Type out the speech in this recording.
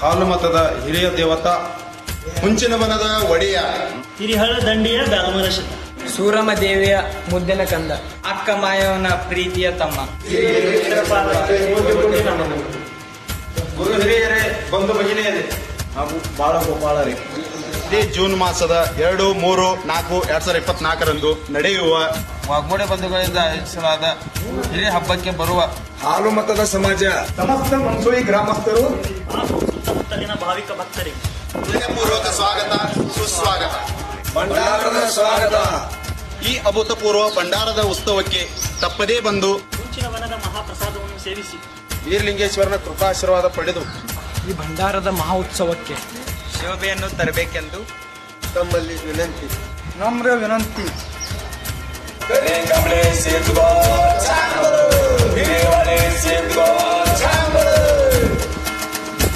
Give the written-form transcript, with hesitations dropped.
ಹಾಲು ಮತದ ಹಿರಿಯ ದೇವತಾ, ಮುಂಚಿನ ವನದ ಒಡೆಯ, ಹಿರಿಹಳ ದಂಡಿಯ ಬ್ಯಾಲಮರಶ, ಸೂರಮ ದೇವಿಯ ಮುದ್ದಿನ ಕಂದ, ಅಕ್ಕ ಮಾಯವನ ಪ್ರೀತಿಯ ತಮ್ಮ, ಗುರು ಹಿರಿಯರೇ, ಬಂಧು ಭಗಿನಿಯರೇ ಹಾಗೂ ಬಾಳ ಗೋಪಾಲರೇ, ಇದೇ ಜೂನ್ ಮಾಸದ 2, 3, 4, 2024ರಂದು ನಡೆಯುವ ವಾಗ್ಮೋಡೆ ಬಂಧುಗಳಿಂದ ಆಯೋಜಿಸಲಾದ ಹಿರಿಯ ಹಬ್ಬಕ್ಕೆ ಬರುವ ಹಾಲು ಮತದ ಸಮಾಜ ಸಮಸ್ತ ಮನ್ಸೂಯಿ ಗ್ರಾಮಸ್ಥರು ಸುತ್ತಮುತ್ತಲಿನ ಭಾವಿಕ ಭಕ್ತರಿಗೆ ಹೃದಯಪೂರ್ವಕ ಸ್ವಾಗತ, ಸುಸ್ವಾಗತ. ಭಂಡಾರದ ಸ್ವಾಗತ. ಈ ಅಭೂತಪೂರ್ವ ಭಂಡಾರದ ಉತ್ಸವಕ್ಕೆ ತಪ್ಪದೇ ಬಂದು ಮುಂಚಿನ ವನದ ಮಹಾಪ್ರಸಾದವನ್ನು ಸೇವಿಸಿ ವೀರಲಿಂಗೇಶ್ವರನ ಕೃಪಾಶೀರ್ವಾದ ಪಡೆದು ಈ ಭಂಡಾರದ ಮಹಾ ಉತ್ಸವಕ್ಕೆ ಶೋಭೆಯನ್ನು ತರಬೇಕೆಂದು ತಮ್ಮಲ್ಲಿ ವಿನಂತಿ. ನಮ್ರ ವಿನಂತಿ. ಕಮಲೆ ಸೇತುವ